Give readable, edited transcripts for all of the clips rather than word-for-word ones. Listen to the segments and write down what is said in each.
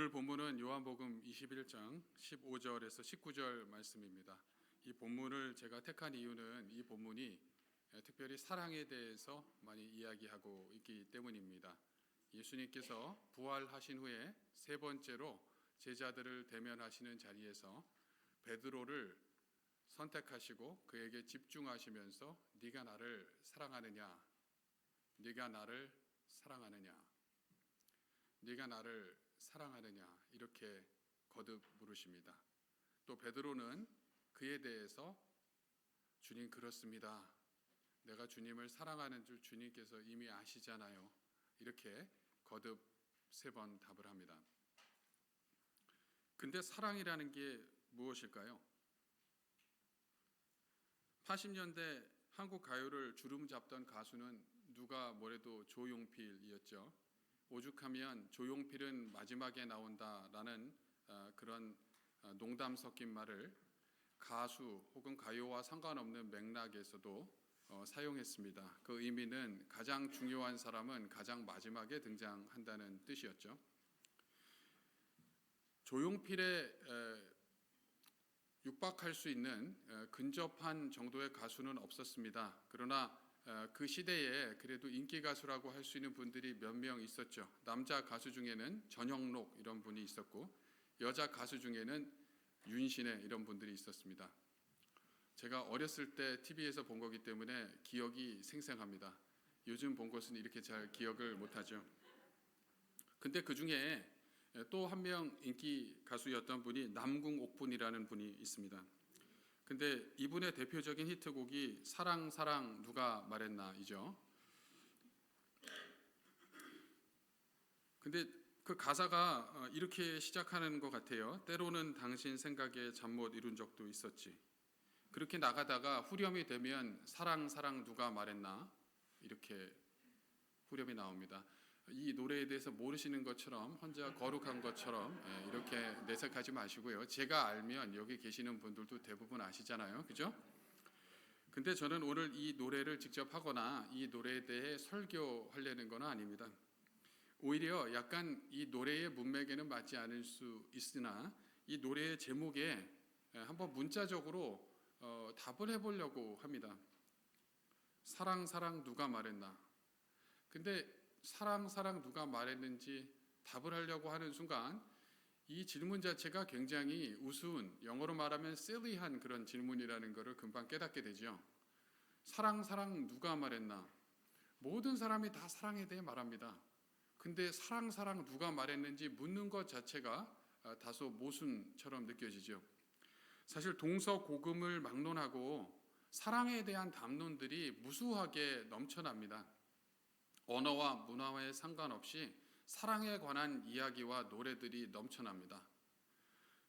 오늘 본문은 요한복음 21장 15절에서 19절 말씀입니다. 이 본문을 제가 택한 이유는 이 본문이 특별히 사랑에 대해서 많이 이야기하고 있기 때문입니다. 예수님께서 부활하신 후에 세 번째로 제자들을 대면하시는 자리에서 베드로를 선택하시고 그에게 집중하시면서 네가 나를 사랑하느냐, 네가 나를 사랑하느냐, 네가 나를 사랑하느냐 이렇게 거듭 물으십니다. 또 베드로는 그에 대해서 주님 그렇습니다. 내가 주님을 사랑하는 줄 주님께서 이미 아시잖아요. 이렇게 거듭 세 번 답을 합니다. 근데 사랑이라는 게 무엇일까요? 80년대 한국 가요를 주름 잡던 가수는 누가 뭐래도 조용필이었죠. 오죽하면 조용필은 마지막에 나온다라는 그런 농담 섞인 말을 가수 혹은 가요와 상관없는 맥락에서도 사용했습니다. 그 의미는 가장 중요한 사람은 가장 마지막에 등장한다는 뜻이었죠. 조용필에 육박할 수 있는 근접한 정도의 가수는 없었습니다. 그러나 그 시대에 그래도 인기 가수라고 할 수 있는 분들이 몇 명 있었죠. 남자 가수 중에는 전영록 이런 분이 있었고 여자 가수 중에는 윤신혜 이런 분들이 있었습니다. 제가 어렸을 때 TV에서 본 거기 때문에 기억이 생생합니다. 요즘 본 것은 이렇게 잘 기억을 못하죠. 근데 그 중에 또 한 명 인기 가수였던 분이 남궁옥분이라는 분이 있습니다. 근데 이분의 대표적인 히트곡이 사랑 사랑 누가 말했나이죠. 근데 그 가사가 이렇게 시작하는 것 같아요. 때로는 당신 생각에 잠 못 이룬 적도 있었지. 그렇게 나가다가 후렴이 되면 사랑 사랑 누가 말했나 이렇게 후렴이 나옵니다. 이 노래에 대해서 모르시는 것처럼 혼자 거룩한 것처럼 이렇게 내색하지 마시고요. 제가 알면 여기 계시는 분들도 대부분 아시잖아요. 그죠? 근데 저는 오늘 이 노래를 직접 하거나 이 노래에 대해 설교하려는 건 아닙니다. 오히려 약간 이 노래의 문맥에는 맞지 않을 수 있으나 이 노래의 제목에 한번 문자적으로 답을 해보려고 합니다. 사랑 사랑 누가 말했나. 근데 사랑 사랑 누가 말했는지 답을 하려고 하는 순간 이 질문 자체가 굉장히 우스운, 영어로 말하면 silly한 그런 질문이라는 것을 금방 깨닫게 되죠. 사랑 사랑 누가 말했나. 모든 사람이 다 사랑에 대해 말합니다. 근데 사랑 사랑 누가 말했는지 묻는 것 자체가 다소 모순처럼 느껴지죠. 사실 동서고금을 막론하고 사랑에 대한 담론들이 무수하게 넘쳐납니다. 언어와 문화에 상관없이 사랑에 관한 이야기와 노래들이 넘쳐납니다.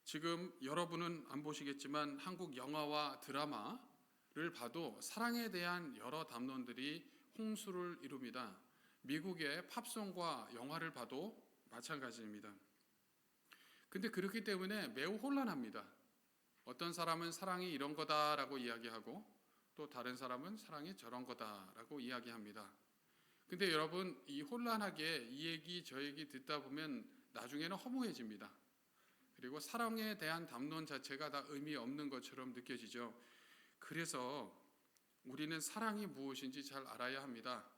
지금 여러분은 안 보시겠지만 한국 영화와 드라마를 봐도 사랑에 대한 여러 담론들이 홍수를 이룹니다. 미국의 팝송과 영화를 봐도 마찬가지입니다. 근데 그렇기 때문에 매우 혼란합니다. 어떤 사람은 사랑이 이런 거다라고 이야기하고 또 다른 사람은 사랑이 저런 거다라고 이야기합니다. 근데 여러분 이 혼란하게 이 얘기 저 얘기 듣다 보면 나중에는 허무해집니다. 그리고 사랑에 대한 담론 자체가 다 의미 없는 것처럼 느껴지죠. 그래서 우리는 사랑이 무엇인지 잘 알아야 합니다.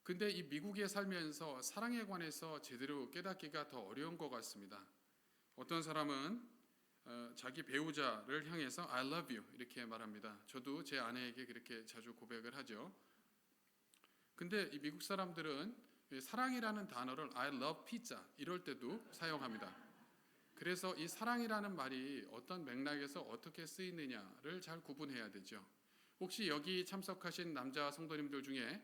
근데 이 미국에 살면서 사랑에 관해서 제대로 깨닫기가 더 어려운 것 같습니다. 어떤 사람은 자기 배우자를 향해서 I love you 이렇게 말합니다. 저도 제 아내에게 그렇게 자주 고백을 하죠. 근데 이 미국 사람들은 사랑이라는 단어를 I love pizza 이럴 때도 사용합니다. 그래서 이 사랑이라는 말이 어떤 맥락에서 어떻게 쓰이느냐를 잘 구분해야 되죠. 혹시 여기 참석하신 남자 성도님들 중에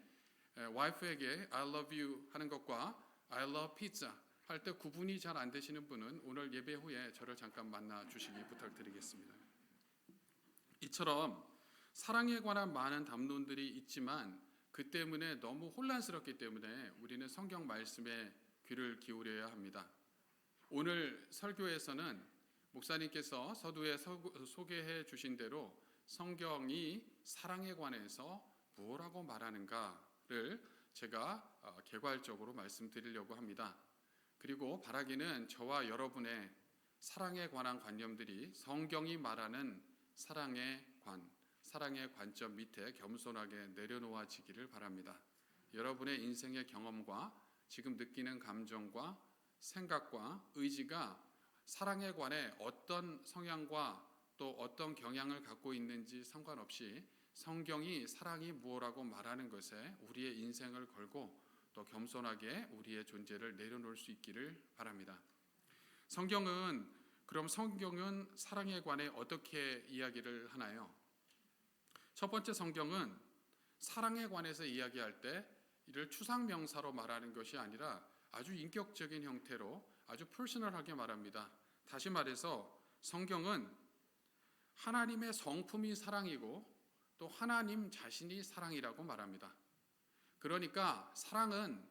와이프에게 I love you 하는 것과 I love pizza 할 때 구분이 잘 안 되시는 분은 오늘 예배 후에 저를 잠깐 만나 주시기 부탁드리겠습니다. 이처럼 사랑에 관한 많은 담론들이 있지만 그 때문에 너무 혼란스럽기 때문에 우리는 성경 말씀에 귀를 기울여야 합니다. 오늘 설교에서는 목사님께서 서두에 소개해 주신 대로 성경이 사랑에 관해서 뭐라고 말하는가를 제가 개괄적으로 말씀드리려고 합니다. 그리고 바라기는 저와 여러분의 사랑에 관한 관념들이 성경이 말하는 사랑의 관점 밑에 겸손하게 내려놓아지기를 바랍니다. 여러분의 인생의 경험과 지금 느끼는 감정과 생각과 의지가 사랑에 관해 어떤 성향과 또 어떤 경향을 갖고 있는지 상관없이 성경이 사랑이 무엇이라고 말하는 것에 우리의 인생을 걸고 또 겸손하게 우리의 존재를 내려놓을 수 있기를 바랍니다. 그럼 성경은 사랑에 관해 어떻게 이야기를 하나요? 첫 번째, 성경은 사랑에 관해서 이야기할 때 이를 추상명사로 말하는 것이 아니라 아주 인격적인 형태로 아주 퍼스널하게 말합니다. 다시 말해서 성경은 하나님의 성품이 사랑이고 또 하나님 자신이 사랑이라고 말합니다. 그러니까 사랑은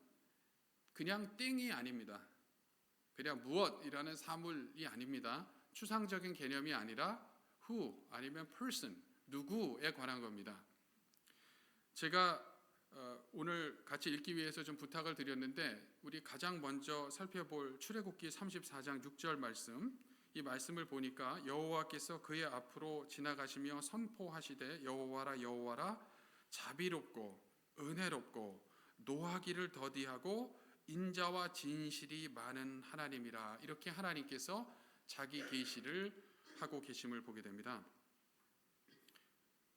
그냥 띵이 아닙니다. 그냥 무엇이라는 사물이 아닙니다. 추상적인 개념이 아니라 who 아니면 person, 누구에 관한 겁니다. 제가 오늘 같이 읽기 위해서 좀 부탁을 드렸는데 우리 가장 먼저 살펴볼 출애굽기 34장 6절 말씀, 이 말씀을 보니까 여호와께서 그의 앞으로 지나가시며 선포하시되 여호와라 여호와라 자비롭고 은혜롭고 노하기를 더디하고 인자와 진실이 많은 하나님이라, 이렇게 하나님께서 자기 계시를 하고 계심을 보게 됩니다.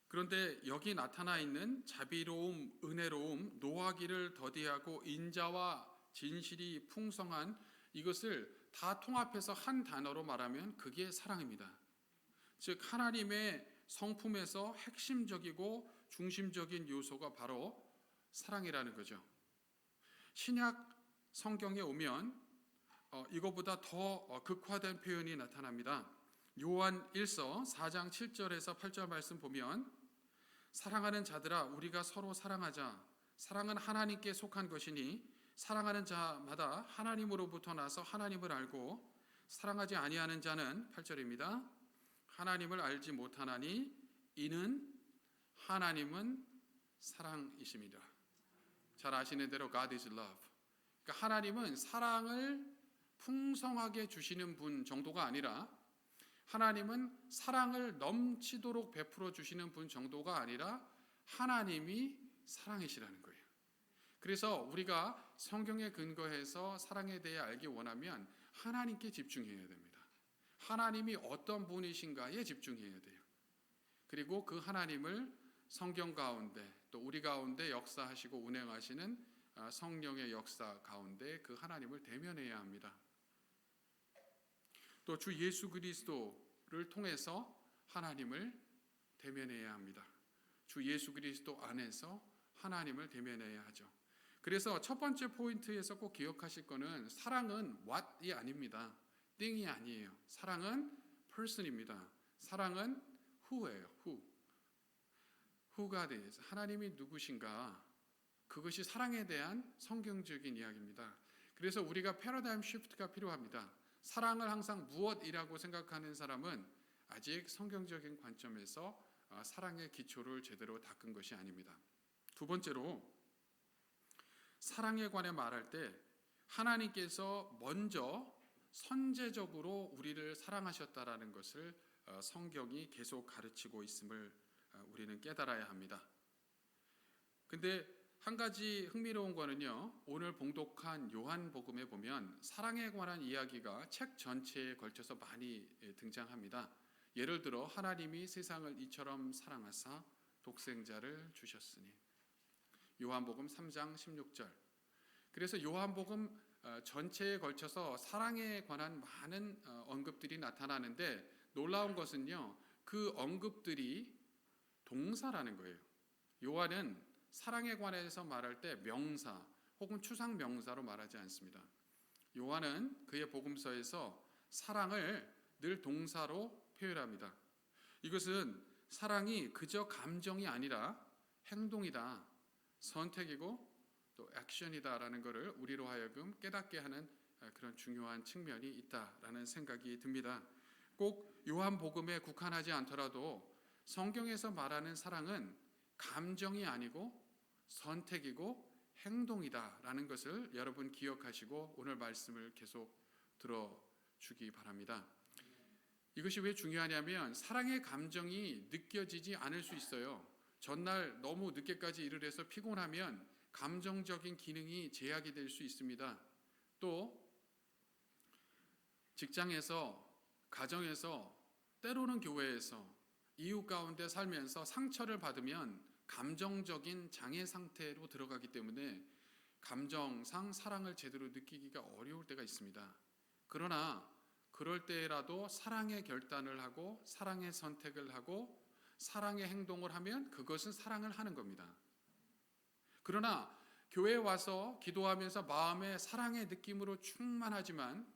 그런데 여기 나타나 있는 자비로움, 은혜로움, 노하기를 더디하고 인자와 진실이 풍성한, 이것을 다 통합해서 한 단어로 말하면 그게 사랑입니다. 즉 하나님의 성품에서 핵심적이고 중심적인 요소가 바로 사랑이라는 거죠. 신약 성경에 오면 이거보다 더 극화된 표현이 나타납니다. 요한 1서 4장 7절에서 8절 말씀 보면 사랑하는 자들아 우리가 서로 사랑하자. 사랑은 하나님께 속한 것이니 사랑하는 자마다 하나님으로부터 나서 하나님을 알고 사랑하지 아니하는 자는 8절입니다. 하나님을 알지 못하나니 이는 하나님은 사랑이심이라. 잘 아시는 대로 God is love. 그러니까 하나님은 사랑을 풍성하게 주시는 분 정도가 아니라, 하나님은 사랑을 넘치도록 베풀어 주시는 분 정도가 아니라 하나님이 사랑이시라는 거예요. 그래서 우리가 성경에 근거해서 사랑에 대해 알기 원하면 하나님께 집중해야 됩니다. 하나님이 어떤 분이신가에 집중해야 돼요. 그리고 그 하나님을 성경 가운데 또 우리 가운데 역사하시고 운행하시는 성령의 역사 가운데 그 하나님을 대면해야 합니다. 또 주 예수 그리스도를 통해서 하나님을 대면해야 합니다. 주 예수 그리스도 안에서 하나님을 대면해야 하죠. 그래서 첫 번째 포인트에서 꼭 기억하실 거는 사랑은 what이 아닙니다. thing이 아니에요. 사랑은 person입니다. 사랑은 who예요. who God is. 하나님이 누구신가? 그것이 사랑에 대한 성경적인 이야기입니다. 그래서 우리가 패러다임 시프트가 필요합니다. 사랑을 항상 무엇이라고 생각하는 사람은 아직 성경적인 관점에서 사랑의 기초를 제대로 닦은 것이 아닙니다. 두 번째로, 사랑에 관해 말할 때 하나님께서 먼저 선제적으로 우리를 사랑하셨다라는 것을 성경이 계속 가르치고 있음을 우리는 깨달아야 합니다. 근데 한 가지 흥미로운 거는요, 오늘 봉독한 요한복음에 보면 사랑에 관한 이야기가 책 전체에 걸쳐서 많이 등장합니다. 예를 들어 하나님이 세상을 이처럼 사랑하사 독생자를 주셨으니, 요한복음 3장 16절. 그래서 요한복음 전체에 걸쳐서 사랑에 관한 많은 언급들이 나타나는데 놀라운 것은요, 그 언급들이 동사라는 거예요. 요한은 사랑에 관해서 말할 때 명사 혹은 추상 명사로 말하지 않습니다. 요한은 그의 복음서에서 사랑을 늘 동사로 표현합니다. 이것은 사랑이 그저 감정이 아니라 행동이다, 선택이고 또 액션이다라는 것을 우리로 하여금 깨닫게 하는 그런 중요한 측면이 있다라는 생각이 듭니다. 꼭 요한복음에 국한하지 않더라도 성경에서 말하는 사랑은 감정이 아니고 선택이고 행동이다라는 것을 여러분 기억하시고 오늘 말씀을 계속 들어주기 바랍니다. 이것이 왜 중요하냐면 사랑의 감정이 느껴지지 않을 수 있어요. 전날 너무 늦게까지 일을 해서 피곤하면 감정적인 기능이 제약이 될 수 있습니다. 또 직장에서, 가정에서, 때로는 교회에서 이웃 가운데 살면서 상처를 받으면 감정적인 장애 상태로 들어가기 때문에 감정상 사랑을 제대로 느끼기가 어려울 때가 있습니다. 그러나 그럴 때라도 사랑의 결단을 하고 사랑의 선택을 하고 사랑의 행동을 하면 그것은 사랑을 하는 겁니다. 그러나 교회에 와서 기도하면서 마음에 사랑의 느낌으로 충만하지만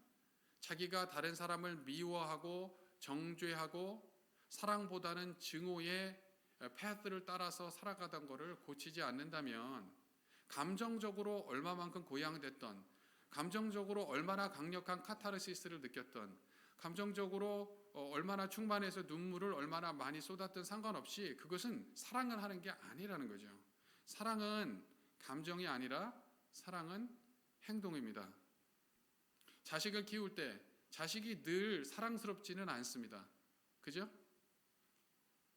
자기가 다른 사람을 미워하고 정죄하고 사랑보다는 증오의 패드를 따라서 살아가던 것을 고치지 않는다면 감정적으로 얼마만큼 고양됐던, 감정적으로 얼마나 강력한 카타르시스를 느꼈던, 감정적으로 얼마나 충만해서 눈물을 얼마나 많이 쏟았든 상관없이 그것은 사랑을 하는 게 아니라는 거죠. 사랑은 감정이 아니라 사랑은 행동입니다. 자식을 키울 때 자식이 늘 사랑스럽지는 않습니다. 그죠?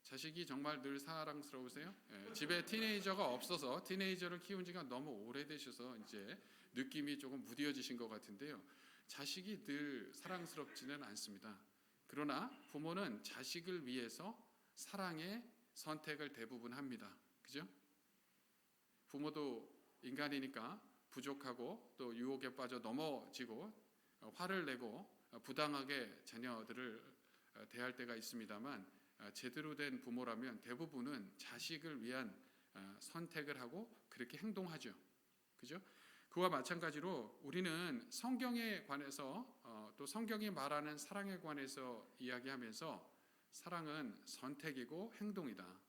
자식이 정말 늘 사랑스러우세요? 집에 티네이저가 없어서 티네이저를 키운 지가 너무 오래되셔서 이제 느낌이 조금 무뎌지신 것 같은데요. 자식이 늘 사랑스럽지는 않습니다. 그러나 부모는 자식을 위해서 사랑의 선택을 대부분 합니다. 그죠? 부모도 인간이니까 부족하고 또 유혹에 빠져 넘어지고 화를 내고 부당하게 자녀들을 대할 때가 있습니다만 제대로 된 부모라면 대부분은 자식을 위한 선택을 하고 그렇게 행동하죠. 그죠? 그와 마찬가지로 우리는 성경에 관해서 또 성경이 말하는 사랑에 관해서 이야기하면서 사랑은 선택이고 행동이다.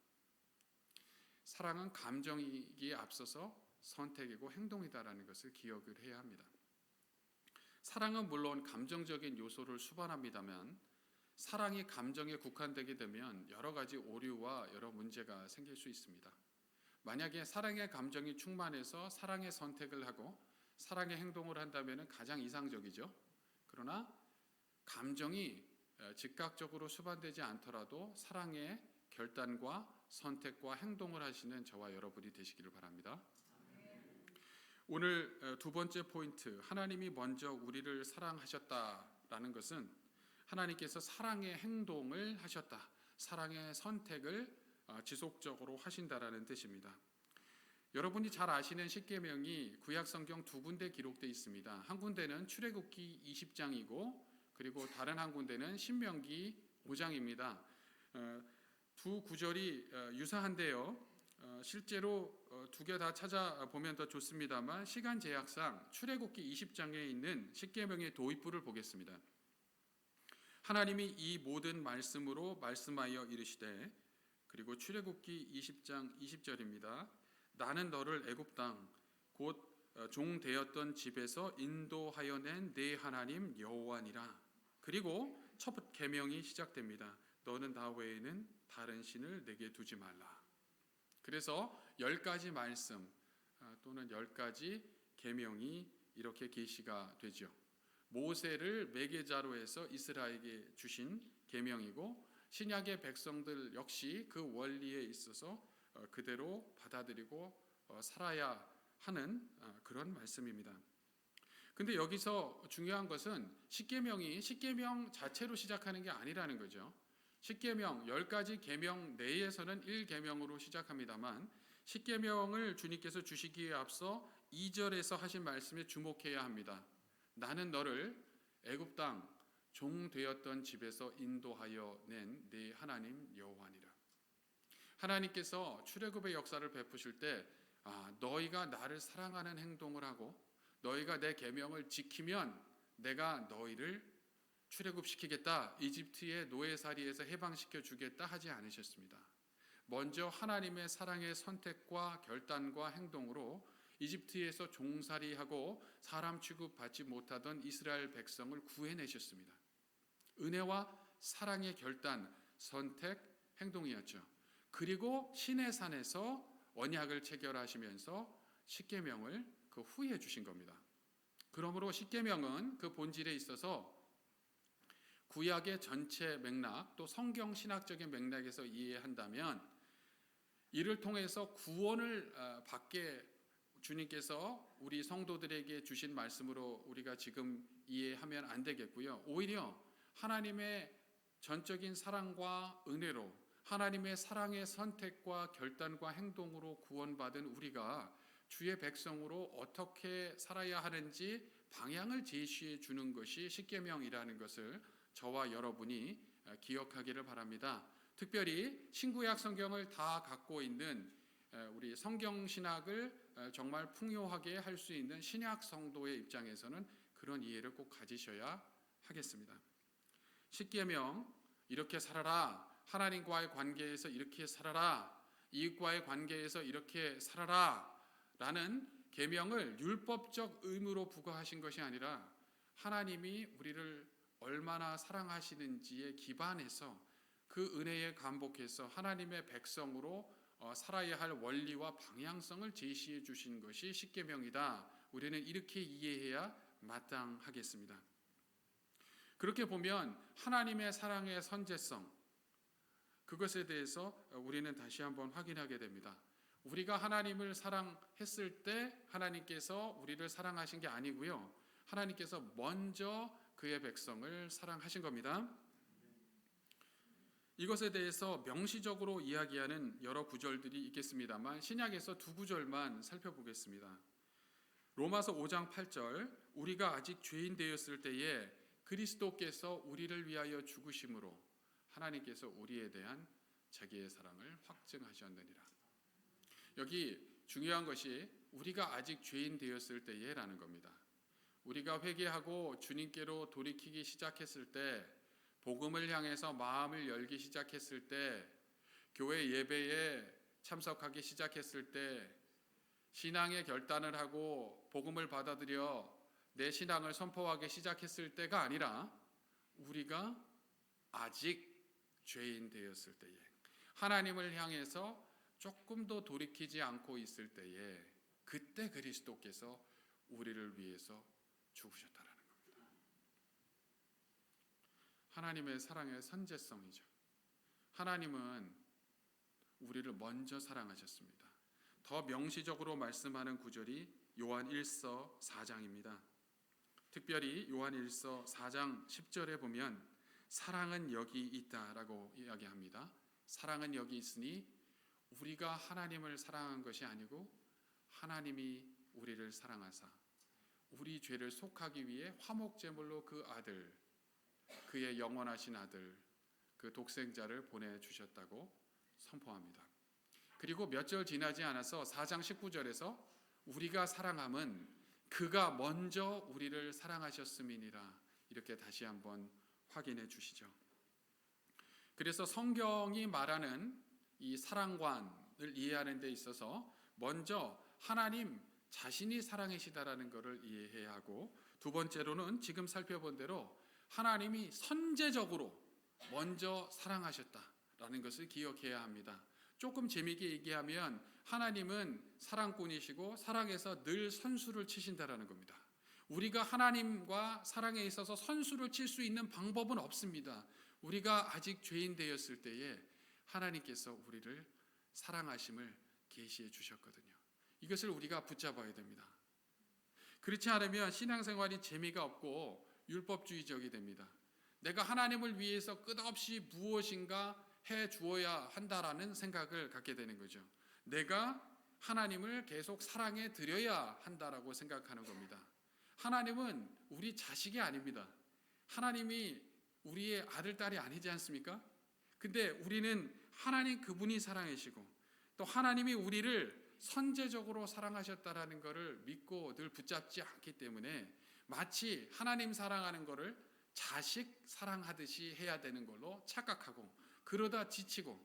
사랑은 감정이기에 앞서서 선택이고 행동이다라는 것을 기억을 해야 합니다. 사랑은 물론 감정적인 요소를 수반합니다만 사랑이 감정에 국한되게 되면 여러 가지 오류와 여러 문제가 생길 수 있습니다. 만약에 사랑의 감정이 충만해서 사랑의 선택을 하고 사랑의 행동을 한다면 가장 이상적이죠. 그러나 감정이 즉각적으로 수반되지 않더라도 사랑의 결단과 선택과 행동을 하시는 저와 여러분이 되시기를 바랍니다. 오늘 두 번째 포인트, 하나님이 먼저 우리를 사랑하셨다라는 것은 하나님께서 사랑의 행동을 하셨다, 사랑의 선택을 지속적으로 하신다라는 뜻입니다. 여러분이 잘 아시는 십계명이 구약 성경 두 군데 기록되어 있습니다. 한 군데는 출애굽기 20장이고 그리고 다른 한 군데는 신명기 5장입니다. 두 구절이 유사한데요. 실제로 두 개 다 찾아보면 더 좋습니다만 시간 제약상 출애굽기 20장에 있는 십계명의 도입부를 보겠습니다. 하나님이 이 모든 말씀으로 말씀하여 이르시되, 그리고 출애굽기 20장 20절입니다. 나는 너를 애굽 땅 곧 종 되었던 집에서 인도하여 낸 네 하나님 여호와니라. 그리고 첫 계명이 시작됩니다. 너는 나 외에는 다른 신을 내게 두지 말라. 그래서 10가지 말씀 또는 10가지 계명이 이렇게 계시가 되죠. 모세를 매개자로 해서 이스라엘에게 주신 계명이고 신약의 백성들 역시 그 원리에 있어서 그대로 받아들이고 살아야 하는 그런 말씀입니다. 근데 여기서 중요한 것은 십계명이 십계명 자체로 시작하는 게 아니라는 거죠. 십계명 10가지 계명 내에서는 1계명으로 시작합니다만 십계명을 주님께서 주시기에 앞서 2절에서 하신 말씀에 주목해야 합니다. 나는 너를 애굽 땅 종 되었던 집에서 인도하여 낸 네 하나님 여호와니라. 하나님께서 출애굽의 역사를 베푸실 때 너희가 나를 사랑하는 행동을 하고 너희가 내 계명을 지키면 내가 너희를 출애굽시키겠다, 이집트의 노예살이에서 해방시켜 주겠다 하지 않으셨습니다. 먼저 하나님의 사랑의 선택과 결단과 행동으로 이집트에서 종살이하고 사람 취급받지 못하던 이스라엘 백성을 구해내셨습니다. 은혜와 사랑의 결단, 선택, 행동이었죠. 그리고 시내산에서 언약을 체결하시면서 십계명을 그 후에 주신 겁니다. 그러므로 십계명은 그 본질에 있어서 구약의 전체 맥락 또 성경 신학적인 맥락에서 이해한다면 이를 통해서 구원을 받게 주님께서 우리 성도들에게 주신 말씀으로 우리가 지금 이해하면 안 되겠고요. 오히려 하나님의 전적인 사랑과 은혜로 하나님의 사랑의 선택과 결단과 행동으로 구원받은 우리가 주의 백성으로 어떻게 살아야 하는지 방향을 제시해 주는 것이 십계명이라는 것을 저와 여러분이 기억하기를 바랍니다. 특별히 신구약 성경을 다 갖고 있는 우리 성경 신학을 정말 풍요하게 할 수 있는 신약 성도의 입장에서는 그런 이해를 꼭 가지셔야 하겠습니다. 십계명 이렇게 살아라, 하나님과의 관계에서 이렇게 살아라, 이웃과의 관계에서 이렇게 살아라 라는 계명을 율법적 의무로 부과하신 것이 아니라 하나님이 우리를 얼마나 사랑하시는지에 기반해서 그 은혜에 감복해서 하나님의 백성으로 살아야 할 원리와 방향성을 제시해 주신 것이 십계명이다. 우리는 이렇게 이해해야 마땅하겠습니다. 그렇게 보면 하나님의 사랑의 선제성, 그것에 대해서 우리는 다시 한번 확인하게 됩니다. 우리가 하나님을 사랑했을 때 하나님께서 우리를 사랑하신 게 아니고요. 하나님께서 먼저 그의 백성을 사랑하신 겁니다. 이것에 대해서 명시적으로 이야기하는 여러 구절들이 있겠습니다만 신약에서 두 구절만 살펴보겠습니다. 로마서 5장 8절, 우리가 아직 죄인 되었을 때에 그리스도께서 우리를 위하여 죽으심으로 하나님께서 우리에 대한 자기의 사랑을 확증하셨느니라. 여기 중요한 것이 우리가 아직 죄인 되었을 때에 라는 겁니다. 우리가 회개하고 주님께로 돌이키기 시작했을 때, 복음을 향해서 마음을 열기 시작했을 때, 교회 예배에 참석하기 시작했을 때, 신앙의 결단을 하고 복음을 받아들여 내 신앙을 선포하기 시작했을 때가 아니라 우리가 아직 죄인 되었을 때에, 하나님을 향해서 조금도 돌이키지 않고 있을 때에, 그때 그리스도께서 우리를 위해서 죽으셨다라는 겁니다. 하나님의 사랑의 선제성이죠. 하나님은 우리를 먼저 사랑하셨습니다. 더 명시적으로 말씀하는 구절이 요한 1서 4장입니다. 특별히 요한 1서 4장 10절에 보면 사랑은 여기 있다라고 이야기합니다. 사랑은 여기 있으니 우리가 하나님을 사랑한 것이 아니고 하나님이 우리를 사랑하사 우리 죄를 속하기 위해 화목제물로 그 아들, 그의 영원하신 아들, 그 독생자를 보내주셨다고 선포합니다. 그리고 몇 절 지나지 않아서 4장 19절에서 우리가 사랑함은 그가 먼저 우리를 사랑하셨음이니라, 이렇게 다시 한번 확인해 주시죠. 그래서 성경이 말하는 이 사랑관을 이해하는 데 있어서 먼저 하나님 자신이 사랑이시다라는 것을 이해해야 하고, 두 번째로는 지금 살펴본 대로 하나님이 선제적으로 먼저 사랑하셨다라는 것을 기억해야 합니다. 조금 재미있게 얘기하면 하나님은 사랑꾼이시고 사랑에서 늘 선수를 치신다라는 겁니다. 우리가 하나님과 사랑에 있어서 선수를 칠 수 있는 방법은 없습니다. 우리가 아직 죄인 되었을 때에 하나님께서 우리를 사랑하심을 계시해 주셨거든요. 이것을 우리가 붙잡아야 됩니다. 그렇지 않으면 신앙생활이 재미가 없고 율법주의적이 됩니다. 내가 하나님을 위해서 끝없이 무엇인가 해 주어야 한다라는 생각을 갖게 되는 거죠. 내가 하나님을 계속 사랑해 드려야 한다라고 생각하는 겁니다. 하나님은 우리 자식이 아닙니다. 하나님이 우리의 아들, 딸이 아니지 않습니까? 근데 우리는 하나님 그분이 사랑이시고 또 하나님이 우리를 선제적으로 사랑하셨다라는 것을 믿고 늘 붙잡지 않기 때문에 마치 하나님 사랑하는 것을 자식 사랑하듯이 해야 되는 걸로 착각하고, 그러다 지치고,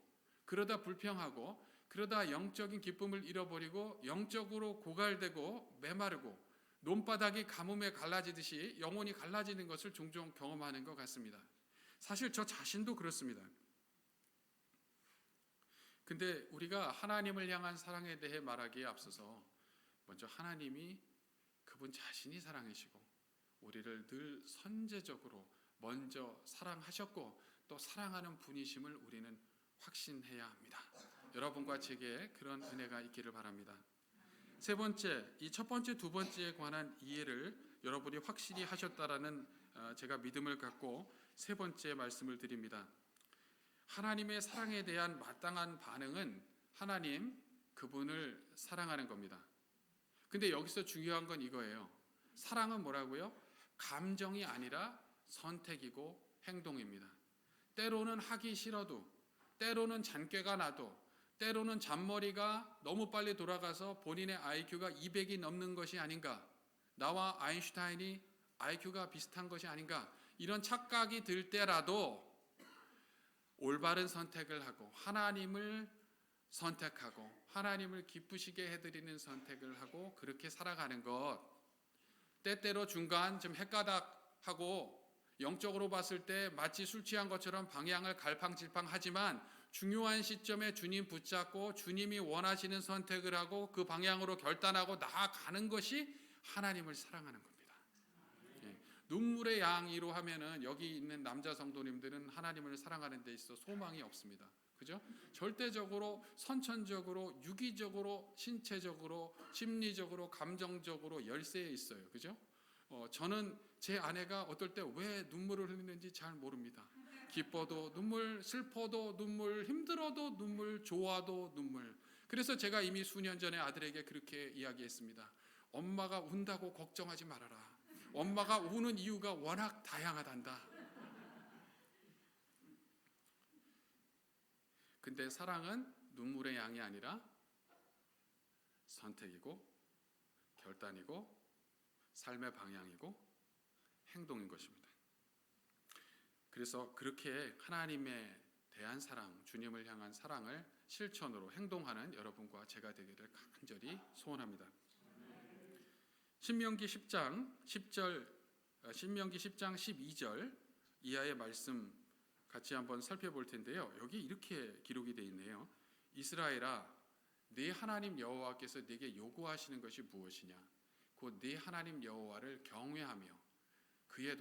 그러다 불평하고, 그러다 영적인 기쁨을 잃어버리고 영적으로 고갈되고 메마르고 논바닥이 가뭄에 갈라지듯이 영혼이 갈라지는 것을 종종 경험하는 것 같습니다. 사실 저 자신도 그렇습니다. 근데 우리가 하나님을 향한 사랑에 대해 말하기에 앞서서 먼저 하나님이 그분 자신이 사랑이시고 우리를 늘 선제적으로 먼저 사랑하셨고 또 사랑하는 분이심을 우리는 확신해야 합니다. 여러분과 제게 그런 은혜가 있기를 바랍니다. 세 번째, 이 첫 번째, 두 번째에 관한 이해를 여러분이 확실히 하셨다라는 제가 믿음을 갖고 세 번째 말씀을 드립니다. 하나님의 사랑에 대한 마땅한 반응은 하나님 그분을 사랑하는 겁니다. 근데 여기서 중요한 건 이거예요. 사랑은 뭐라고요? 감정이 아니라 선택이고 행동입니다. 때로는 하기 싫어도, 때로는 잔꾀가 나도, 때로는 잔머리가 너무 빨리 돌아가서 본인의 IQ가 200이 넘는 것이 아닌가, 나와 아인슈타인이 IQ가 비슷한 것이 아닌가, 이런 착각이 들 때라도 올바른 선택을 하고 하나님을 선택하고 하나님을 기쁘시게 해드리는 선택을 하고 그렇게 살아가는 것, 때때로 중간 좀 헷가닥하고 영적으로 봤을 때 마치 술 취한 것처럼 방향을 갈팡질팡하지만 중요한 시점에 주님 붙잡고 주님이 원하시는 선택을 하고 그 방향으로 결단하고 나아가는 것이 하나님을 사랑하는 겁니다. 눈물의 양이로 하면은 여기 있는 남자 성도님들은 하나님을 사랑하는 데 있어 소망이 없습니다. 그죠? 절대적으로, 선천적으로, 유기적으로, 신체적으로, 심리적으로, 감정적으로 열세에 있어요. 그죠? 저는 제 아내가 어떨 때 왜 눈물을 흘리는지 잘 모릅니다. 기뻐도 눈물, 슬퍼도 눈물, 힘들어도 눈물, 좋아도 눈물. 그래서 제가 이미 수년 전에 아들에게 그렇게 이야기했습니다. 엄마가 운다고 걱정하지 말아라. 엄마가 우는 이유가 워낙 다양하단다. 근데 사랑은 눈물의 양이 아니라 선택이고 결단이고 삶의 방향이고 행동인 것입니다. 그래서 그렇게 하나님에 대한 사랑, 주님을 향한 사랑을 실천으로 행동하는 여러분과 제가 되기를 간절히 소원합니다. 신명기 10장 12절 이하의 말씀 같이 한번 살펴볼 텐데요. 여기 이렇게 기록이 되어 있네요. 이스라엘아, 네 하나님 여호와께서 네게 요구하시는 것이 무엇이냐? 곧 네 하나님 여호와를 경외하며 그의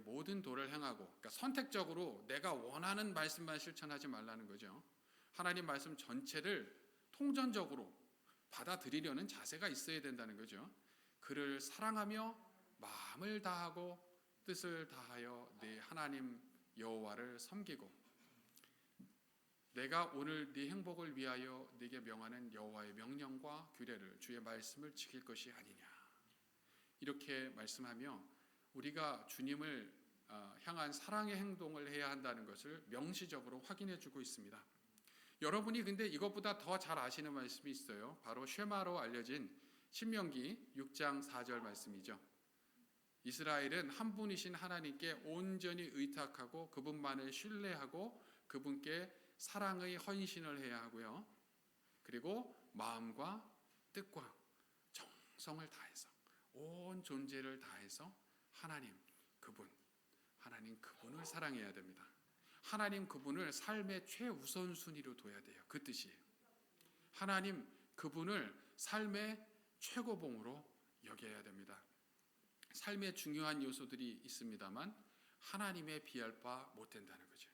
모든 도를 행하고, 그러니까 선택적으로 내가 원하는 말씀만 실천하지 말라는 거죠. 하나님 말씀 전체를 통전적으로 받아들이려는 자세가 있어야 된다는 거죠. 그를 사랑하며 마음을 다하고 뜻을 다하여 네 하나님 여호와를 섬기고 내가 오늘 네 행복을 위하여 네게 명하는 여호와의 명령과 규례를, 주의 말씀을 지킬 것이 아니냐. 이렇게 말씀하며 우리가 주님을 향한 사랑의 행동을 해야 한다는 것을 명시적으로 확인해 주고 있습니다. 여러분이 근데 이것보다 더 잘 아시는 말씀이 있어요. 바로 쉐마로 알려진 신명기 6장 4절 말씀이죠. 이스라엘은 한 분이신 하나님께 온전히 의탁하고 그분만을 신뢰하고 그분께 사랑의 헌신을 해야 하고요. 그리고 마음과 뜻과 정성을 다해서 온 존재를 다해서 하나님 그분을 사랑해야 됩니다. 하나님 그분을 삶의 최우선순위로 둬야 돼요. 그 뜻이에요. 하나님 그분을 삶의 최고봉으로 여겨야 됩니다. 삶의 중요한 요소들이 있습니다만 하나님에 비할 바 못 된다는 거죠.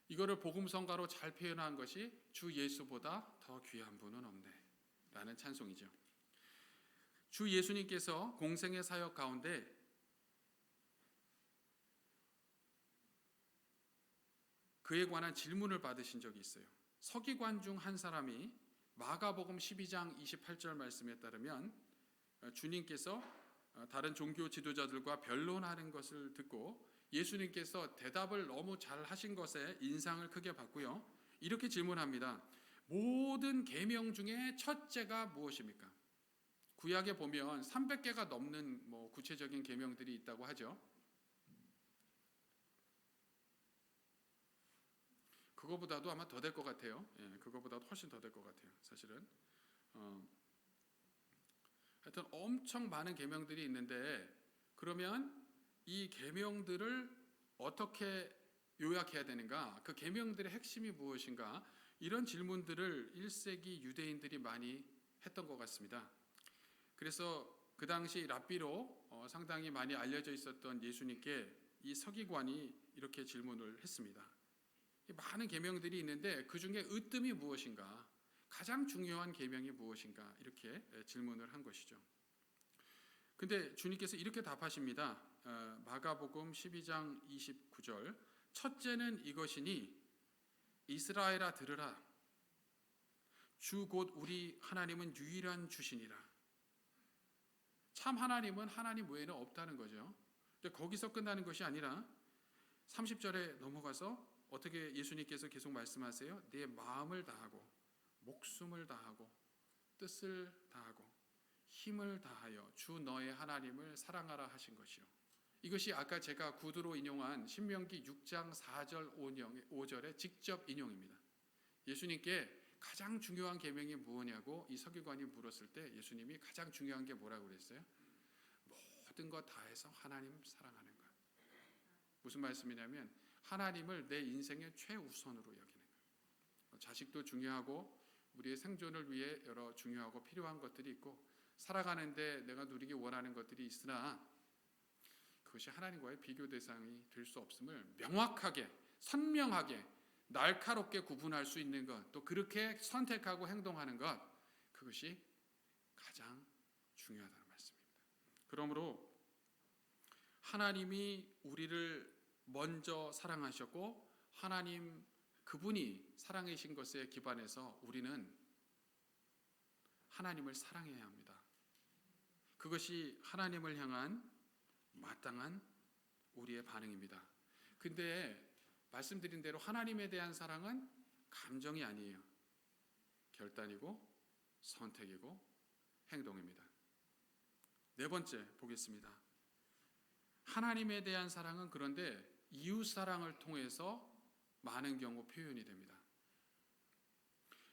이거를 복음성가로 잘 표현한 것이 주 예수보다 더 귀한 분은 없네 라는 찬송이죠. 주 예수님께서 공생의 사역 가운데 그에 관한 질문을 받으신 적이 있어요. 서기관 중 한 사람이 마가복음 12장 28절 말씀에 따르면 주님께서 다른 종교 지도자들과 변론하는 것을 듣고 예수님께서 대답을 너무 잘 하신 것에 인상을 크게 받고요. 이렇게 질문합니다. 모든 계명 중에 첫째가 무엇입니까? 구약에 보면 300개가 넘는 구체적인 계명들이 있다고 하죠. 그거보다도 아마 더 될 것 같아요. 그거보다도 훨씬 더 될 것 같아요. 사실은 하여튼 엄청 많은 계명들이 있는데 그러면 이 계명들을 어떻게 요약해야 되는가? 그 계명들의 핵심이 무엇인가? 이런 질문들을 1세기 유대인들이 많이 했던 것 같습니다. 그래서 그 당시 랍비로 상당히 많이 알려져 있었던 예수님께 이 서기관이 이렇게 질문을 했습니다. 많은 계명들이 있는데 그 중에 으뜸이 무엇인가? 가장 중요한 계명이 무엇인가? 이렇게 질문을 한 것이죠. 근데 주님께서 이렇게 답하십니다. 마가복음 12장 29절. 첫째는 이것이니 이스라엘아 들으라. 주 곧 우리 하나님은 유일한 주시니라. 참 하나님은 하나님 외에는 없다는 거죠. 근데 거기서 끝나는 것이 아니라 30절에 넘어가서 어떻게 예수님께서 계속 말씀하세요? 내 마음을 다하고 목숨을 다하고 뜻을 다하고 힘을 다하여 주 너의 하나님을 사랑하라 하신 것이요. 이것이 아까 제가 구두로 인용한 신명기 6장 4절 5절의 직접 인용입니다. 예수님께 가장 중요한 계명이 무엇냐고 이 서기관이 물었을 때 예수님이 가장 중요한 게 뭐라고 그랬어요? 모든 것 다해서 하나님 사랑하는 것. 무슨 말씀이냐면 하나님을 내 인생의 최우선으로 여기는 것. 자식도 중요하고 우리의 생존을 위해 여러 중요하고 필요한 것들이 있고 살아가는데 내가 누리기 원하는 것들이 있으나 그것이 하나님과의 비교 대상이 될 수 없음을 명확하게 선명하게 날카롭게 구분할 수 있는 것, 또 그렇게 선택하고 행동하는 것, 그것이 가장 중요하다는 말씀입니다. 그러므로 하나님이 우리를 먼저 사랑하셨고 하나님 그분이 사랑이신 것에 기반해서 우리는 하나님을 사랑해야 합니다. 그것이 하나님을 향한 마땅한 우리의 반응입니다. 근데 말씀드린 대로 하나님에 대한 사랑은 감정이 아니에요. 결단이고 선택이고 행동입니다. 네 번째 보겠습니다. 하나님에 대한 사랑은 그런데 이웃 사랑을 통해서 많은 경우 표현이 됩니다.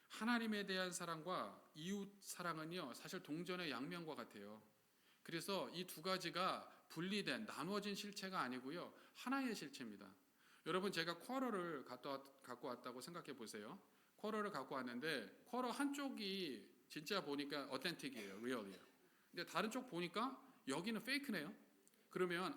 하나님에 대한 사랑과 이웃 사랑은요, 사실 동전의 양면과 같아요. 그래서 이 두 가지가 분리된 나눠진 실체가 아니고요, 하나의 실체입니다. 여러분, 제가 쿼러를 갖고 왔다고 생각해 보세요. 쿼러를 갖고 왔는데 쿼러 한쪽이 진짜 보니까 어텐틱이에요, 리얼이에요. 근데 다른 쪽 보니까 여기는 페이크네요. 그러면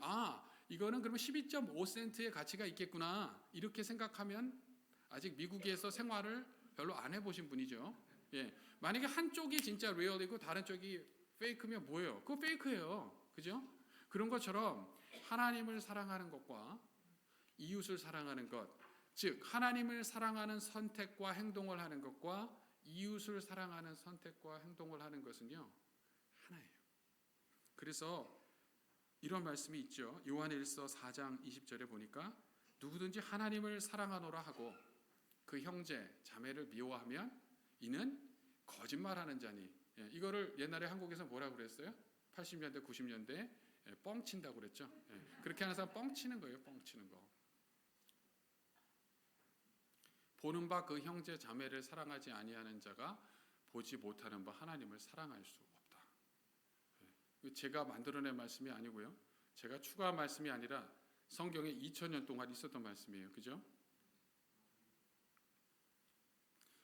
이거는 그러면 12.5센트의 가치가 있겠구나 이렇게 생각하면 아직 미국에서 생활을 별로 안 해보신 분이죠. 예, 만약에 한쪽이 진짜 리얼이고 다른 쪽이 페이크면 뭐예요? 그거 페이크예요. 그죠? 그런 것처럼 하나님을 사랑하는 것과 이웃을 사랑하는 것, 즉 하나님을 사랑하는 선택과 행동을 하는 것과 이웃을 사랑하는 선택과 행동을 하는 것은요, 하나예요. 그래서 이런 말씀이 있죠. 요한일서 4장 20절에 보니까 누구든지 하나님을 사랑하노라 하고 그 형제 자매를 미워하면 이는 거짓말하는 자니. 이거를 옛날에 한국에서 뭐라고 그랬어요? 80년대 90년대 뻥친다고 그랬죠. 그렇게 하는 사람 뻥치는 거예요. 뻥치는 거. 보는 바 그 형제 자매를 사랑하지 아니하는 자가 보지 못하는 바 하나님을 사랑할 수 없다. 제가 만들어낸 말씀이 아니고요. 제가 추가한 말씀이 아니라 성경에 2000년 동안 있었던 말씀이에요. 그죠?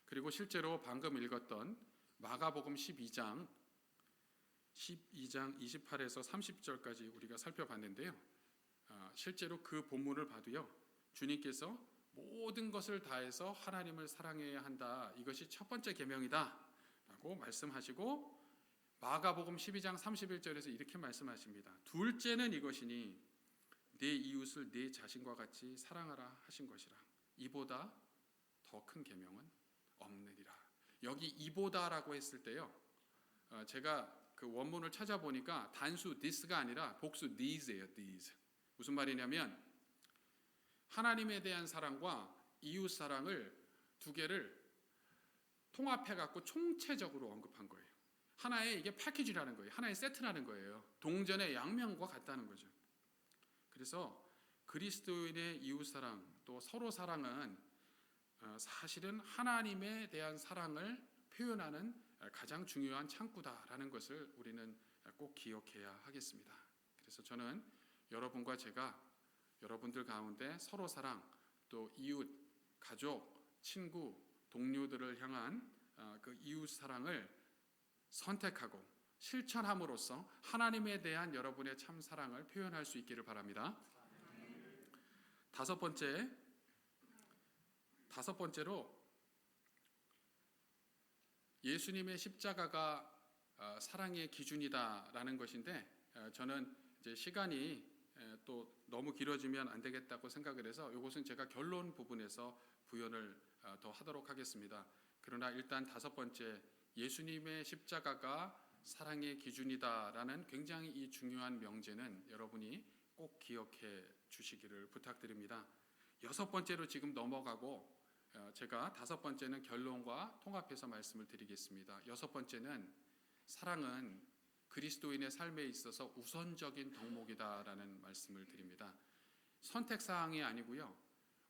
그리고 실제로 방금 읽었던 마가복음 12장 28에서 30절까지 우리가 살펴봤는데요. 실제로 그 본문을 봐도요. 주님께서 모든 것을 다해서 하나님을 사랑해야 한다. 이것이 첫 번째 계명이다 라고 말씀하시고 마가복음 12장 31절에서 이렇게 말씀하십니다. 둘째는 이것이니 내 이웃을 내 자신과 같이 사랑하라 하신 것이라. 이보다 더 큰 계명은 없느니라. 여기 이보다라고 했을 때요. 제가 그 원문을 찾아보니까 단수 this가 아니라 복수 these예요. these. 무슨 말이냐면 하나님에 대한 사랑과 이웃 사랑을 두 개를 통합해 갖고 총체적으로 언급한 거예요. 하나의 이게 패키지라는 거예요. 하나의 세트라는 거예요. 동전의 양면과 같다는 거죠. 그래서 그리스도인의 이웃 사랑 또 서로 사랑은 사실은 하나님에 대한 사랑을 표현하는 가장 중요한 창구다라는 것을 우리는 꼭 기억해야 하겠습니다. 그래서 저는 여러분과 제가 여러분들 가운데 서로 사랑, 또 이웃, 가족, 친구, 동료들을 향한 그 이웃 사랑을 선택하고 실천함으로써 하나님에 대한 여러분의 참 사랑을 표현할 수 있기를 바랍니다. 다섯 번째로 예수님의 십자가가 사랑의 기준이다라는 것인데, 저는 이제 시간이 또 너무 길어지면 안 되겠다고 생각을 해서 이것은 제가 결론 부분에서 부연을 더 하도록 하겠습니다. 그러나 일단 다섯 번째, 예수님의 십자가가 사랑의 기준이다라는 굉장히 이 중요한 명제는 여러분이 꼭 기억해 주시기를 부탁드립니다. 여섯 번째로 지금 넘어가고, 제가 다섯 번째는 결론과 통합해서 말씀을 드리겠습니다. 여섯 번째는 사랑은 그리스도인의 삶에 있어서 우선적인 덕목이다라는 말씀을 드립니다. 선택사항이 아니고요,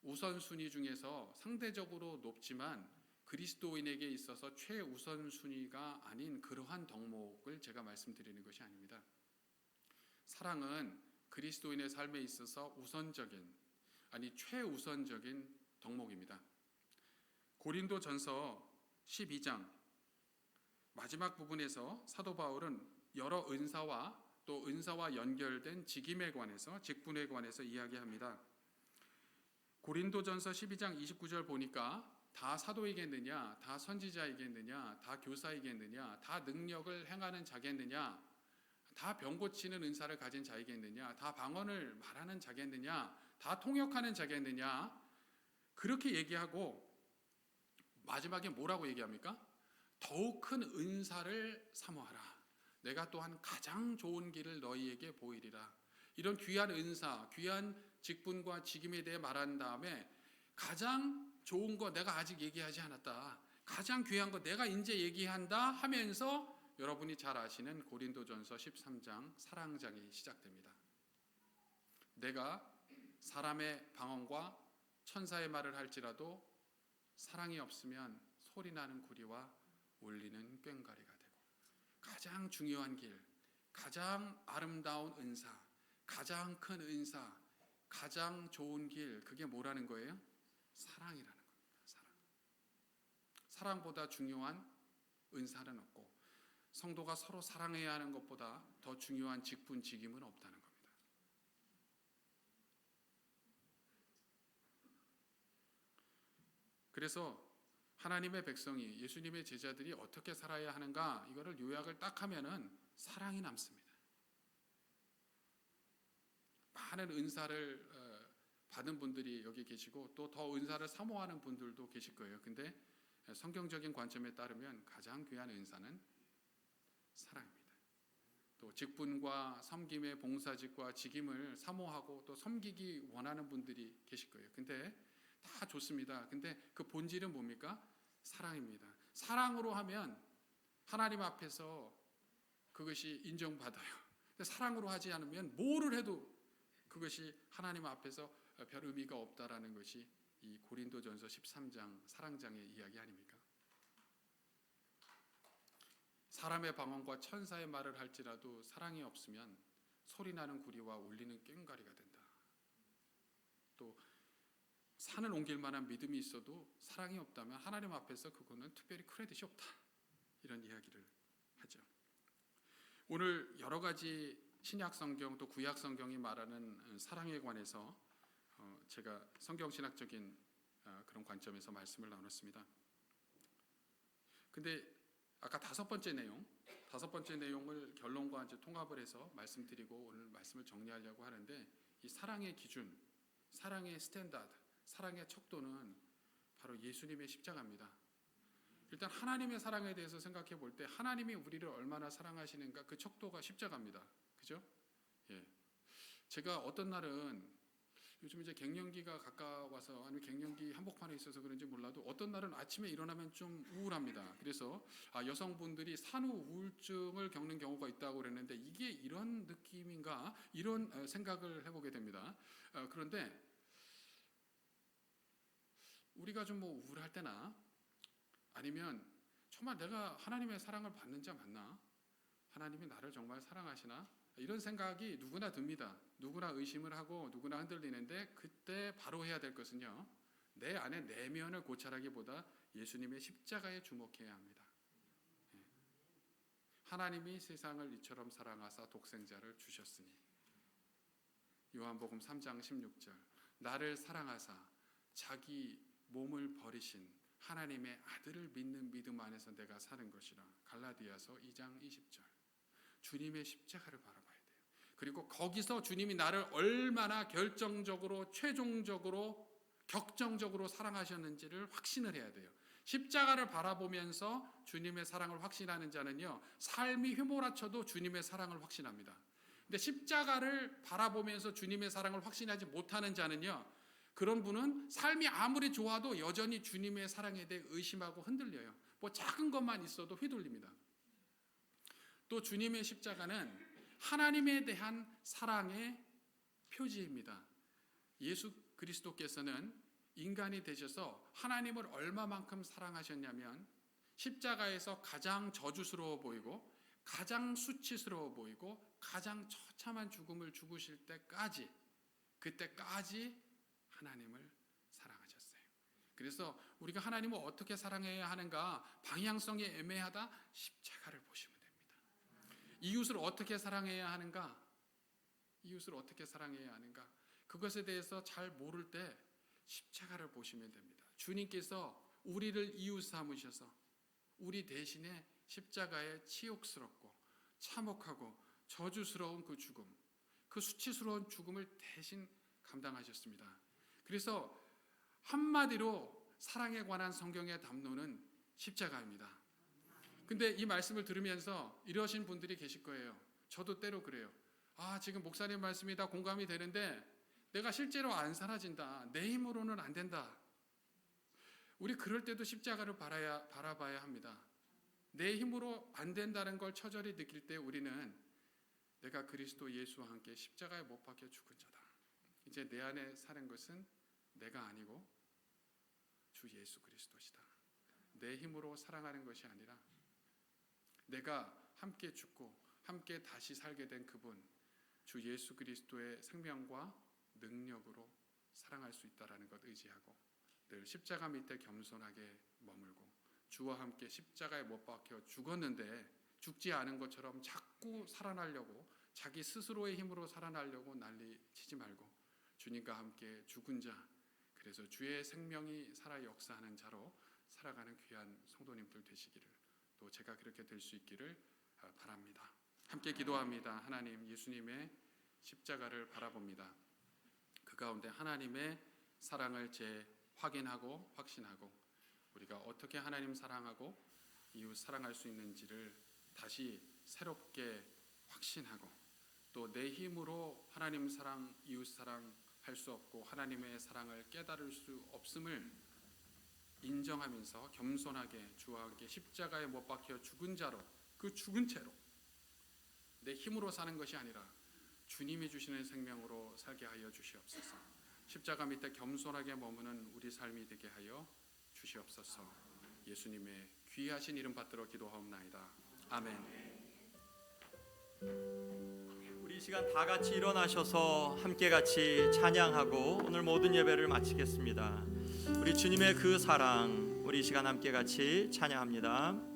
우선순위 중에서 상대적으로 높지만 그리스도인에게 있어서 최우선순위가 아닌 그러한 덕목을 제가 말씀드리는 것이 아닙니다. 사랑은 그리스도인의 삶에 있어서 우선적인, 아니 최우선적인 덕목입니다. 고린도전서 12장 마지막 부분에서 사도 바울은 여러 은사와 또 은사와 연결된 직임에 관해서, 직분에 관해서 이야기합니다. 고린도전서 12장 29절 보니까 다 사도이겠느냐, 다 선지자이겠느냐, 다 교사이겠느냐, 다 능력을 행하는 자겠느냐, 다 병 고치는 은사를 가진 자이겠느냐, 다 방언을 말하는 자겠느냐, 다 통역하는 자겠느냐, 그렇게 얘기하고 마지막에 뭐라고 얘기합니까? 더욱 큰 은사를 사모하라. 내가 또한 가장 좋은 길을 너희에게 보이리라. 이런 귀한 은사, 귀한 직분과 직임에 대해 말한 다음에 가장 좋은 거 내가 아직 얘기하지 않았다, 가장 귀한 거 내가 이제 얘기한다 하면서 여러분이 잘 아시는 고린도전서 13장 사랑장이 시작됩니다. 내가 사람의 방언과 천사의 말을 할지라도 사랑이 없으면 소리나는 구리와 울리는 꽹과리가 되고, 가장 중요한 길, 가장 아름다운 은사, 가장 큰 은사, 가장 좋은 길, 그게 뭐라는 거예요? 사랑이라는 겁니다. 사랑보다 중요한 은사는 없고, 성도가 서로 사랑해야 하는 것보다 더 중요한 직분, 직임은 없다는 겁니다. 그래서 하나님의 백성이, 예수님의 제자들이 어떻게 살아야 하는가, 이거를 요약을 딱 하면은 사랑이 남습니다. 많은 은사를 받은 분들이 여기 계시고 또 더 은사를 사모하는 분들도 계실 거예요. 근데 성경적인 관점에 따르면 가장 귀한 은사는 사랑입니다. 또 직분과 섬김의 봉사직과 직임을 사모하고 또 섬기기 원하는 분들이 계실 거예요. 근데 다 좋습니다. 근데 그 본질은 뭡니까? 사랑입니다. 사랑으로 하면 하나님 앞에서 그것이 인정받아요. 근데 사랑으로 하지 않으면 뭐를 해도 그것이 하나님 앞에서 별 의미가 없다라는 것이 이 고린도전서 13장 사랑장의 이야기 아닙니까? 사람의 방언과 천사의 말을 할지라도 사랑이 없으면 소리나는 구리와 울리는 꽹과리가 된다. 또 산을 옮길 만한 믿음이 있어도 사랑이 없다면 하나님 앞에서 그거는 특별히 크레딧이 없다, 이런 이야기를 하죠. 오늘 여러 가지 신약 성경 또 구약 성경이 말하는 사랑에 관해서 제가 성경신학적인 그런 관점에서 말씀을 나눴습니다. 근데 아까 다섯 번째 내용을 결론과 이제 통합을 해서 말씀드리고 오늘 말씀을 정리하려고 하는데, 이 사랑의 기준, 사랑의 스탠다드, 사랑의 척도는 바로 예수님의 십자가입니다. 일단 하나님의 사랑에 대해서 생각해 볼 때 하나님이 우리를 얼마나 사랑하시는가, 그 척도가 십자가입니다. 그죠? 예. 제가 어떤 날은 요즘 이제 갱년기가 가까워서, 아니면 갱년기 한복판에 있어서 그런지 몰라도 어떤 날은 아침에 일어나면 좀 우울합니다. 그래서 여성분들이 산후 우울증을 겪는 경우가 있다고 그랬는데 이게 이런 느낌인가, 이런 생각을 해보게 됩니다. 그런데 우리가 좀 뭐 우울할 때나 아니면 정말 내가 하나님의 사랑을 받는 자 맞나? 하나님이 나를 정말 사랑하시나? 이런 생각이 누구나 듭니다. 누구나 의심을 하고 누구나 흔들리는데, 그때 바로 해야 될 것은요, 내 안에 내면을 고찰하기보다 예수님의 십자가에 주목해야 합니다. 하나님이 세상을 이처럼 사랑하사 독생자를 주셨으니. 요한복음 3장 16절. 나를 사랑하사 자기 몸을 버리신 하나님의 아들을 믿는 믿음 안에서 내가 사는 것이라. 갈라디아서 2장 20절. 주님의 십자가를 바라봐야 돼요. 그리고 거기서 주님이 나를 얼마나 결정적으로, 최종적으로, 격정적으로 사랑하셨는지를 확신을 해야 돼요. 십자가를 바라보면서 주님의 사랑을 확신하는 자는요, 삶이 휘몰아쳐도 주님의 사랑을 확신합니다. 근데 십자가를 바라보면서 주님의 사랑을 확신하지 못하는 자는요, 그런 분은 삶이 아무리 좋아도 여전히 주님의 사랑에 대해 의심하고 흔들려요. 뭐 작은 것만 있어도 휘둘립니다. 또 주님의 십자가는 하나님에 대한 사랑의 표지입니다. 예수 그리스도께서는 인간이 되셔서 하나님을 얼마만큼 사랑하셨냐면 십자가에서 가장 저주스러워 보이고 가장 수치스러워 보이고 가장 처참한 죽음을 죽으실 때까지, 그때까지 하나님을 사랑하셨어요. 그래서 우리가 하나님을 어떻게 사랑해야 하는가, 방향성이 애매하다, 십자가를 보시면 됩니다. 이웃을 어떻게 사랑해야 하는가, 이웃을 어떻게 사랑해야 하는가, 그것에 대해서 잘 모를 때 십자가를 보시면 됩니다. 주님께서 우리를 이웃 삼으셔서 우리 대신에 십자가에 치욕스럽고 참혹하고 저주스러운 그 죽음, 그 수치스러운 죽음을 대신 감당하셨습니다. 그래서 한마디로 사랑에 관한 성경의 담론은 십자가입니다. 근데 이 말씀을 들으면서 이러신 분들이 계실 거예요. 저도 때로 그래요. 지금 목사님 말씀이 다 공감이 되는데 내가 실제로 안 사라진다. 내 힘으로는 안 된다. 우리 그럴 때도 십자가를 바라봐야 합니다. 내 힘으로 안 된다는 걸 처절히 느낄 때 우리는 내가 그리스도 예수와 함께 십자가에 못 박혀 죽은 자다. 이제 내 안에 사는 것은 내가 아니고 주 예수 그리스도시다. 내 힘으로 사랑하는 것이 아니라 내가 함께 죽고 함께 다시 살게 된 그분, 주 예수 그리스도의 생명과 능력으로 사랑할 수 있다라는 것 의지하고 늘 십자가 밑에 겸손하게 머물고 주와 함께 십자가에 못 박혀 죽었는데 죽지 않은 것처럼 자꾸 살아나려고 자기 스스로의 힘으로 살아나려고 난리 치지 말고 주님과 함께 죽은 자, 그래서 주의 생명이 살아 역사하는 자로 살아가는 귀한 성도님들 되시기를, 또 제가 그렇게 될 수 있기를 바랍니다. 함께 기도합니다. 하나님, 예수님의 십자가를 바라봅니다. 그 가운데 하나님의 사랑을 재확인하고 확신하고 우리가 어떻게 하나님 사랑하고 이웃 사랑할 수 있는지를 다시 새롭게 확신하고 또 내 힘으로 하나님 사랑, 이웃 사랑 할 수 없고 하나님의 사랑을 깨달을 수 없음을 인정하면서 겸손하게 주와 함께 십자가에 못 박혀 죽은 자로, 그 죽은 채로 내 힘으로 사는 것이 아니라 주님이 주시는 생명으로 살게 하여 주시옵소서. 십자가 밑에 겸손하게 머무는 우리 삶이 되게 하여 주시옵소서. 예수님의 귀하신 이름 받들어 기도하옵나이다. 아멘. 우리 이 시간 다 같이 일어나셔서 함께 같이 찬양하고 오늘 모든 예배를 마치겠습니다. 우리 주님의 그 사랑, 우리 이 시간 함께 같이 찬양합니다.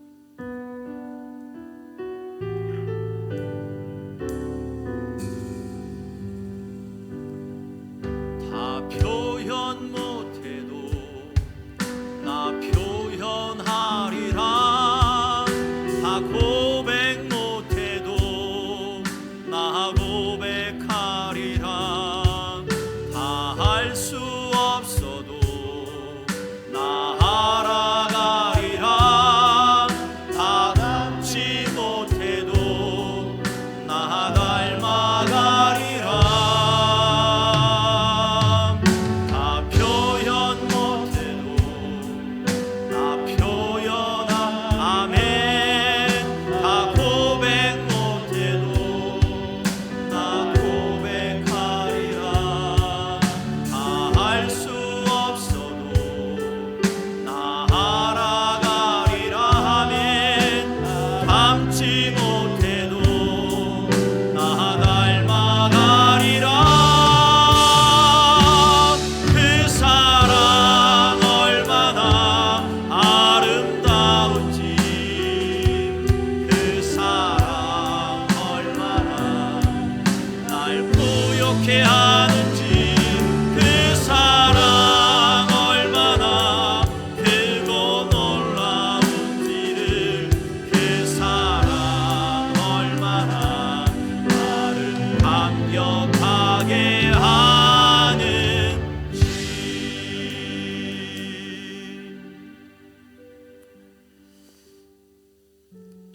다 표현 못해도 나 표현하리라. 다 고백 못해도 나 고백하리라. 다 할 수 없어도 나 알아가리라.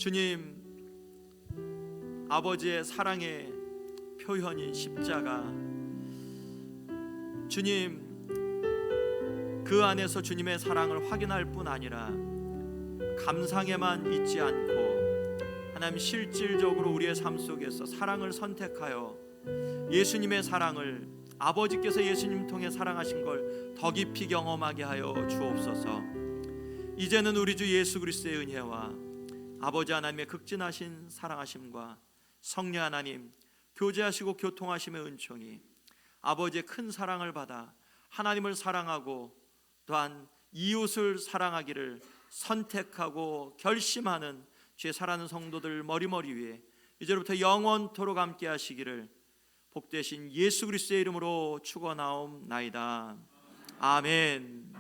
주님, 아버지의 사랑의 표현인 십자가, 주님, 그 안에서 주님의 사랑을 확인할 뿐 아니라 감상에만 있지 않고 하나님 실질적으로 우리의 삶 속에서 사랑을 선택하여 예수님의 사랑을, 아버지께서 예수님 통해 사랑하신 걸 더 깊이 경험하게 하여 주옵소서. 이제는 우리 주 예수 그리스도의 은혜와 아버지 하나님의 극진하신 사랑하심과 성령 하나님 교제하시고 교통하심의 은총이 아버지의 큰 사랑을 받아 하나님을 사랑하고 또한 이웃을 사랑하기를 선택하고 결심하는 주의 사랑하는 성도들 머리머리 위에 이제부터 영원토록 함께 하시기를 복되신 예수 그리스도의 이름으로 축원하옵나이다. 아멘.